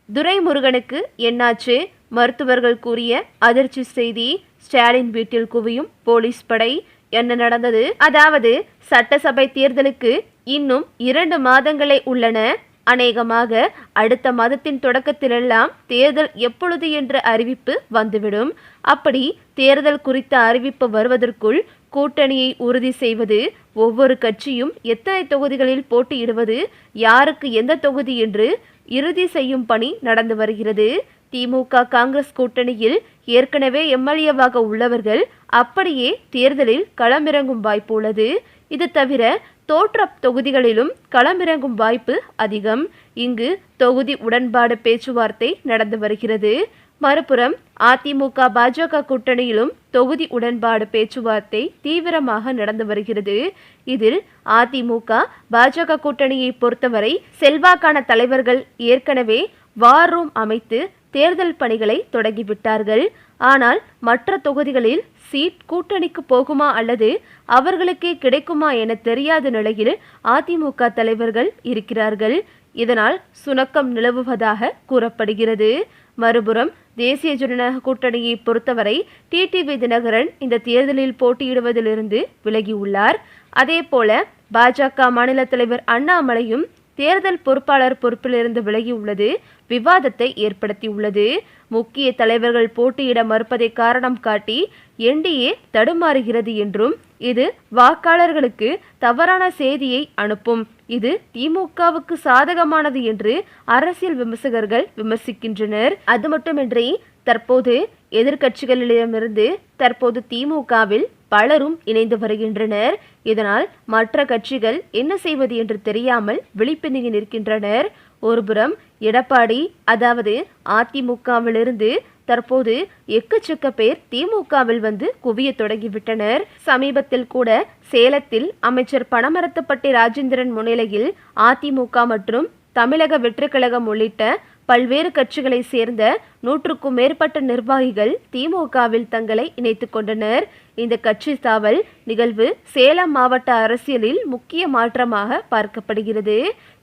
துரைமுருகனுக்கு என்னாச்சு? மருத்துவர்கள் கூறிய அதிர்ச்சி செய்தி. ஸ்டாலின் வீட்டில் குவியும் போலீஸ் படை. என்ன நடந்தது? அதாவது சட்டசபை தேர்தலுக்கு இன்னும் 2 மாதங்களே உள்ளன. அநேகமாக அடுத்த மாதத்தின் தொடக்கத்திலெல்லாம் தேர்தல் எப்பொழுது என்ற அறிவிப்பு வந்துவிடும். அப்படி தேர்தல் குறித்த அறிவிப்பு வருவதற்குள் கூட்டணியை உறுதி செய்வது, ஒவ்வொரு கட்சியும் எத்தனை தொகுதிகளில் போட்டியிடுவது, யாருக்கு எந்த தொகுதி என்று இறுதி செய்யும் பணி நடந்து வருகிறது. திமுக காங்கிரஸ் கூட்டணியில் ஏற்கனவே எம்எல்ஏவாக உள்ளவர்கள் அப்படியே தேர்தலில் களமிறங்கும் வாய்ப்பு உள்ளது. இது தவிர தோற்ற தொகுதிகளிலும் களமிறங்கும் வாய்ப்பு அதிகம். இங்கு தொகுதி உடன்பாடு பேச்சுவார்த்தை நடந்து வருகிறது. மறுபுறம் அதிமுக பாஜக கூட்டணியிலும் தொகுதி உடன்பாடு பேச்சுவார்த்தை தீவிரமாக நடந்து வருகிறது. இதில் அதிமுக பாஜக கூட்டணியை பொறுத்தவரை செல்வாக்கான தலைவர்கள் ஏற்கனவே வார் ரூம் அமைத்து தேர்தல் பணிகளை தொடங்கிவிட்டார்கள். ஆனால் மற்ற தொகுதிகளில் சீட் கூட்டணிக்கு போகுமா அல்லது அவர்களுக்கே கிடைக்குமா என தெரியாத நிலையில் அதிமுக தலைவர்கள் இருக்கிறார்கள். இதனால் சுணக்கம் நிலவுவதாக கூறப்படுகிறது. மறுபுறம் தேசிய ஜனநாயக கூட்டணியை பொறுத்தவரை டிடிவி தினகரன் இந்த தேர்தலில் போட்டியிடுவதிலிருந்து விலகியுள்ளார். அதேபோல பாஜக மாநில தலைவர் அண்ணாமலையும் தேர்தல் பொறுப்பாளர் பொறுப்பிலிருந்து விலகியுள்ளது விவாதத்தை ஏற்படுத்தியுள்ளது. முக்கிய தலைவர்கள் போட்டியிட மறுப்பதை காரணம் காட்டி என்டிஏ தடுமாறுகிறது என்றும், இது வாக்காளர்களுக்கு தவறான செய்தியை அனுப்பும், இது திமுகவுக்கு சாதகமானது என்று அரசியல் விமர்சகர்கள் விமர்சிக்கின்றனர். அது மட்டுமின்றி தற்போது எதிர்க்கட்சிகளிடமிருந்து தற்போது திமுகவில் பலரும் இணைந்து வருகின்றனர். இதனால் மற்ற கட்சிகள் என்ன செய்வது என்று தெரியாமல் விழிப்பிதுங்கி நிற்கின்றனர். ஒருபுறம் எடப்பாடி, அதாவது அதிமுகவிலிருந்து தற்போது எக்கச்சக்க பேர் திமுகவில் வந்து குவிய தொடங்கிவிட்டனர். சமீபத்தில் கூட சேலத்தில் அமைச்சர் பனமரத்துப்பட்டி ராஜேந்திரன் முன்னிலையில் அதிமுக மற்றும் தமிழக வெற்றிக் கழகம் உள்ளிட்ட பல்வேறு கட்சிகளை சேர்ந்த 100க்கும் மேற்பட்ட நிர்வாகிகள் திமுகவில் தங்களை இணைத்துக் கொண்டனர். இந்த கட்சி தாவல் நிகழ்வு சேலம் மாவட்ட அரசியலில் முக்கிய மாற்றமாக பார்க்கப்படுகிறது.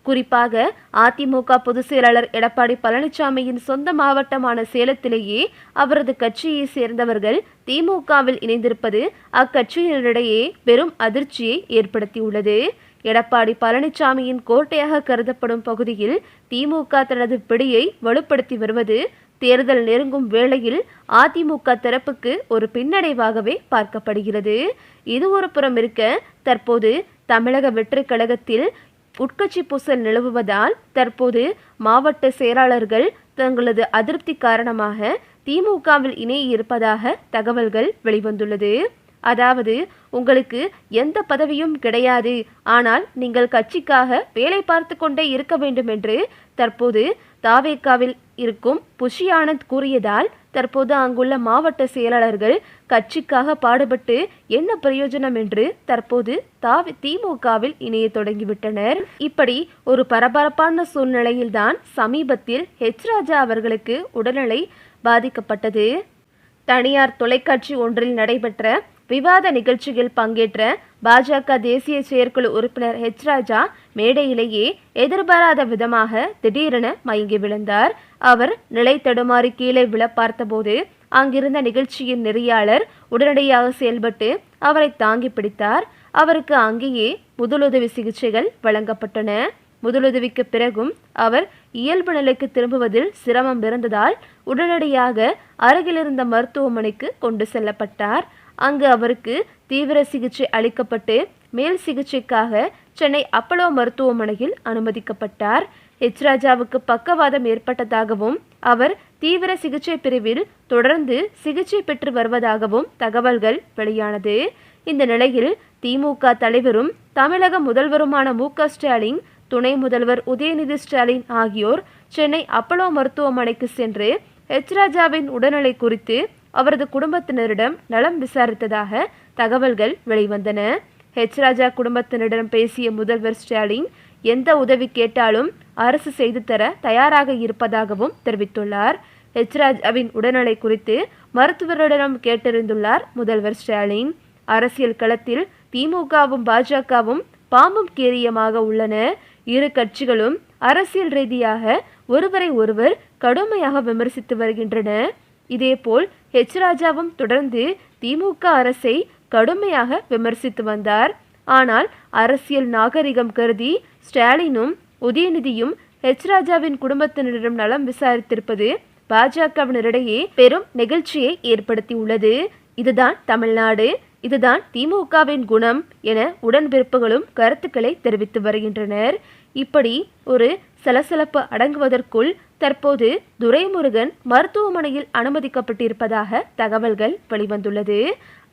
குறிப்பாக அதிமுக பொதுச் செயலாளர் எடப்பாடி பழனிசாமியின் சொந்த மாவட்டமான சேலத்திலேயே அவரது கட்சியை சேர்ந்தவர்கள் திமுகவில் இணைந்திருப்பது அக்கட்சியினரிடையே பெரும் அதிர்ச்சியை ஏற்படுத்தியுள்ளது. எடப்பாடி பழனிசாமியின் கோட்டையாக கருதப்படும் பகுதியில் திமுக தனது பிடியை வலுப்படுத்தி வருவது தேர்தல் நெருங்கும் வேளையில் அதிமுக தரப்புக்கு ஒரு பின்னடைவாகவே பார்க்கப்படுகிறது. இது ஒரு புறம் இருக்க, தற்போது தமிழக வெற்றிக் கழகத்தில் உட்கட்சி பூசல் நிலவுவதால் தற்போது மாவட்ட செயலாளர்கள் தங்களது அதிருப்தி காரணமாக திமுகவில் இணைய இருப்பதாக தகவல்கள் வெளிவந்துள்ளது. அதாவது, உங்களுக்கு எந்த பதவியும் கிடையாது, ஆனால் நீங்கள் கட்சிக்காக வேலை பார்த்து கொண்டே இருக்க வேண்டும் என்று தற்போது தாவேகாவில் இருக்கும் புஷி ஆனந்த் கூறியதால் தற்போது அங்குள்ள மாவட்ட செயலாளர்கள் கட்சிக்காக பாடுபட்டு என்ன பிரயோஜனம் என்று தற்போது திமுகவில் இணைய தொடங்கிவிட்டனர். இப்படி ஒரு பரபரப்பான சூழ்நிலையில்தான் சமீபத்தில் ராஜா அவர்களுக்கு உடல்நிலை பாதிக்கப்பட்டது. தனியார் தொலைக்காட்சி ஒன்றில் நடைபெற்ற விவாத நிகழ்ச்சியில் பங்கேற்ற பாஜக தேசிய செயற்குழு உறுப்பினர் ராஜா மேடையிலேயே எதிர்பாராத விதமாக திடீரென மயங்கி விழுந்தார். அவர் நிலை தடுமாறி கீழே விழ பார்த்தபோது அங்கிருந்த நிகழ்ச்சியின் நெறியாளர் உடனடியாக செயல்பட்டு அவரை தாங்கி பிடித்தார். அவருக்கு அங்கேயே முதலுதவி சிகிச்சைகள் வழங்கப்பட்டன. முதலுதவிக்கு பிறகும் அவர் இயல்பு நிலைக்கு திரும்புவதில் சிரமம் இருந்ததால் உடனடியாக அருகிலிருந்த மருத்துவமனைக்கு கொண்டு செல்லப்பட்டார். அங்கு அவருக்கு தீவிர சிகிச்சை அளிக்கப்பட்டு மேல் சிகிச்சைக்காக சென்னை அப்பலோ மருத்துவமனையில் அனுமதிக்கப்பட்டார். ராஜாவுக்கு பக்கவாதம் ஏற்பட்டதாகவும் அவர் தீவிர சிகிச்சை பிரிவில் தொடர்ந்து சிகிச்சை பெற்று வருவதாகவும் தகவல்கள் வெளியானது. இந்த நிலையில் திமுக தலைவரும் தமிழக முதல்வருமான மு.க. ஸ்டாலின், துணை முதல்வர் உதயநிதி ஸ்டாலின் ஆகியோர் சென்னை அப்பலோ மருத்துவமனைக்கு சென்று ராஜாவின் உடல்நிலை குறித்து அவரது குடும்பத்தினரிடம் நலம் விசாரித்ததாக தகவல்கள் வெளிவந்தன. ராஜா குடும்பத்தினரிடம் பேசிய முதல்வர் ஸ்டாலின் எந்த உதவி கேட்டாலும் அரசு செய்து தர தயாராக இருப்பதாகவும் தெரிவித்துள்ளார். ராஜாவின் உடல்நிலை குறித்து மருத்துவரிடம் கேட்டறிந்துள்ளார் முதல்வர் ஸ்டாலின். அரசியல் களத்தில் திமுகவும் பாஜகவும் பாம்பும் கேரியமாக உள்ளன. இரு கட்சிகளும் அரசியல் ரீதியாக ஒருவரை ஒருவர் கடுமையாக விமர்சித்து வருகின்றன. இதேபோல் ஹெச் ராஜாவும் தொடர்ந்து திமுக அரசை கடுமையாக விமர்சித்து வந்தார். ஆனால் அரசியல் நாகரிகம் கருதி ஸ்டாலினும் உதயநிதியும் ஹெச் ராஜாவின் குடும்பத்தினரிடம் நலம் விசாரித்திருப்பது பாஜகவினரிடையே பெரும் நெகிழ்ச்சியை ஏற்படுத்தியுள்ளது. இதுதான் தமிழ்நாடு, இதுதான் திமுகவின் குணம் என உடன்பிறப்புகளும் கருத்துக்களை தெரிவித்து வருகின்றனர். இப்படி ஒரு சலசலப்பு அடங்குவதற்குள் தற்போது துரைமுருகன் மருத்துவமனையில் அனுமதிக்கப்பட்டிருப்பதாக தகவல்கள் வெளிவந்துள்ளது.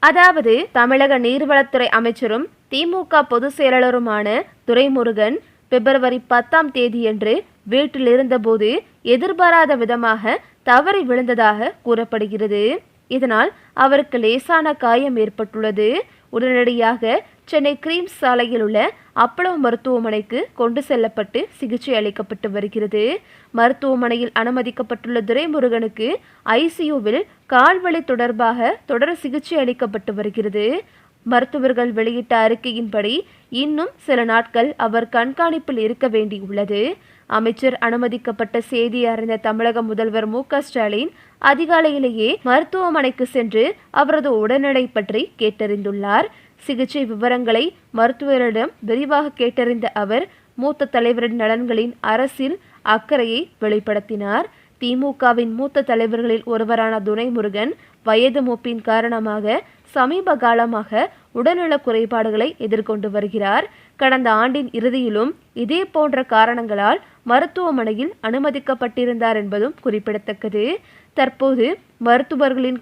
அதாவது தமிழக நீர்வளத்துறை அமைச்சரும் திமுக பொதுச் செயலாளருமான துரைமுருகன் பிப்ரவரி 10ஆம் தேதியன்று வீட்டில் இருந்தபோது எதிர்பாராத விதமாக தவறி விழுந்ததாக கூறப்படுகிறது. இதனால் அவருக்கு லேசான காயம் ஏற்பட்டுள்ளது. உடனடியாக சென்னை கிரீம்ஸ் சாலையில் உள்ள அப்பளோ மருத்துவமனைக்கு கொண்டு செல்லப்பட்டு சிகிச்சை அளிக்கப்பட்டு வருகிறது. மருத்துவமனையில் அனுமதிக்கப்பட்டுள்ள துரைமுருகனுக்கு ஐசியூவில் கால்வலி தொடர்பாக தொடர் சிகிச்சை அளிக்கப்பட்டு வருகிறது. மருத்துவர்கள் வெளியிட்ட அறிக்கையின்படி இன்னும் சில நாட்கள் அவர் கண்காணிப்பில் இருக்க வேண்டியுள்ளது. அமைச்சர் அனுமதிக்கப்பட்ட செய்தி அறிந்த தமிழக முதல்வர் மு.க. ஸ்டாலின் அதிகாலையிலேயே மருத்துவமனைக்கு சென்று அவரது உடல்நிலை பற்றி கேட்டறிந்துள்ளார். சிகிச்சை விவரங்களை மருத்துவரிடம் விரிவாக கேட்டறிந்த அவர் மூத்த தலைவரின் நலன்களின் அரசியல் அக்கறையை வெளிப்படுத்தினார். திமுகவின் மூத்த தலைவர்களில் ஒருவரான துரைமுருகன் வயது மூப்பின் காரணமாக சமீப காலமாக உடல்நல குறைபாடுகளை எதிர்கொண்டு வருகிறார். கடந்த ஆண்டின் இறுதியிலும் இதே போன்ற காரணங்களால் மருத்துவமனையில் அனுமதிக்கப்பட்டிருந்தார் என்பதும் குறிப்பிடத்தக்கது. தற்போது மருத்துவர்களின்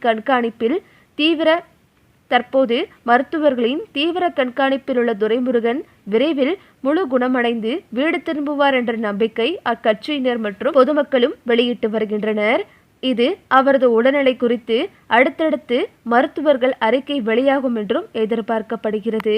தீவிர கண்காணிப்பில் உள்ள துரைமுருகன் விரைவில் முழு குணமடைந்து வீடு திரும்புவார் என்ற நம்பிக்கை அக்கட்சியினர் மற்றும் பொதுமக்களும் வெளியிட்டு வருகின்றனர். இது அவரது உடல்நிலை குறித்து அடுத்தடுத்து மருத்துவர்கள் அறிக்கை வெளியாகும் என்றும் எதிர்பார்க்கப்படுகிறது.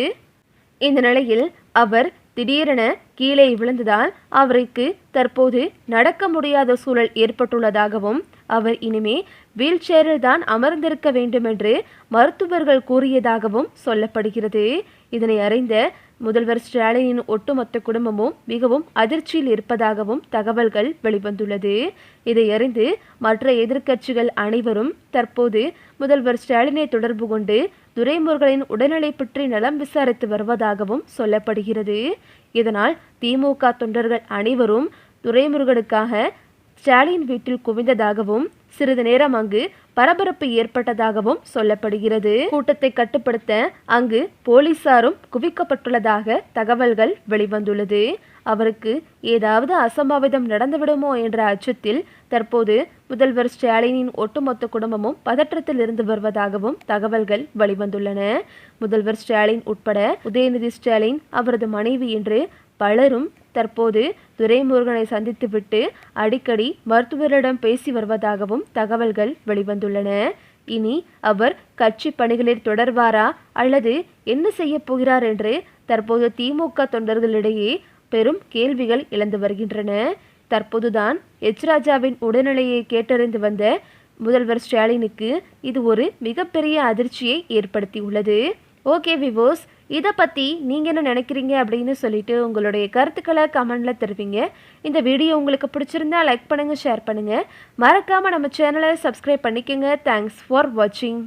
இந்த நிலையில் அவர் திடீரென கீழே விழுந்ததால் அவருக்கு தற்போது நடக்க முடியாத சூழல் ஏற்பட்டுள்ளதாகவும் அவர் இனிமே வீல் சேரில் தான் அமர்ந்திருக்க வேண்டும் என்று மருத்துவர்கள் கூறியதாகவும் சொல்லப்படுகிறது. இதனை அறிந்த முதல்வர் ஸ்டாலினின் ஒட்டுமொத்த குடும்பமும் மிகவும் அதிர்ச்சியில் இருப்பதாகவும் தகவல்கள் வெளிவந்துள்ளது. இதை அறிந்து மற்ற எதிர்க்கட்சிகள் அனைவரும் தற்போது முதல்வர் ஸ்டாலினை தொடர்பு கொண்டு துரைமுருகனின் உடல்நிலை பற்றி நலம் விசாரித்து வருவதாகவும் சொல்லப்படுகிறது. இதனால் திமுக தொண்டர்கள் அனைவரும் துரைமுருகனுக்காக ஸ்டாலின் வீட்டில் குவிந்ததாகவும் சிறிது நேரம் அங்கு பரபரப்பு ஏற்பட்டதாகவும் சொல்லப்படுகிறது. கூட்டத்தை கட்டுப்படுத்த அங்கு போலீசாரும் குவிக்கப்பட்டுள்ளதாக தகவல்கள் வெளிவந்துள்ளது. அவருக்கு ஏதாவது அசம்பாவிதம் நடந்துவிடுமோ என்ற அச்சத்தில் தற்போது முதல்வர் ஸ்டாலினின் ஒட்டுமொத்த குடும்பமும் பதற்றத்தில் இருந்து வருவதாகவும் தகவல்கள் வெளிவந்துள்ளன. முதல்வர் ஸ்டாலின் உட்பட உதயநிதி ஸ்டாலின், அவரது மனைவி என்று பலரும் தற்போது துரைமுருகனை சந்தித்துவிட்டு அடிக்கடி மருத்துவரிடம் பேசி வருவதாகவும் தகவல்கள் வெளிவந்துள்ளன. இனி அவர் கட்சி பணிகளில் தொடர்வாரா அல்லது என்ன செய்ய போகிறார் என்று தற்போது திமுக தொண்டர்களிடையே பெரும் கேள்விகள் எழுந்து வருகின்றன. தற்போதுதான் ஹெச் ராஜாவின் உடல்நிலையை கேட்டறிந்து வந்த முதல்வர் ஸ்டாலினுக்கு இது ஒரு மிகப்பெரிய அதிர்ச்சியை ஏற்படுத்தியுள்ளது. ஓகே விவோஸ், இதை பற்றி நீங்கள் என்ன நினைக்கிறீங்க அப்படின்னு சொல்லிட்டு உங்களுடைய கருத்துக்களை கமெண்டில் தெரிவிங்க. இந்த வீடியோ உங்களுக்கு பிடிச்சிருந்தா லைக் பண்ணுங்கள், ஷேர் பண்ணுங்கள். மறக்காமல் நம்ம சேனலை சப்ஸ்கிரைப் பண்ணிக்கோங்க. தேங்க்ஸ் ஃபார் வாட்சிங்.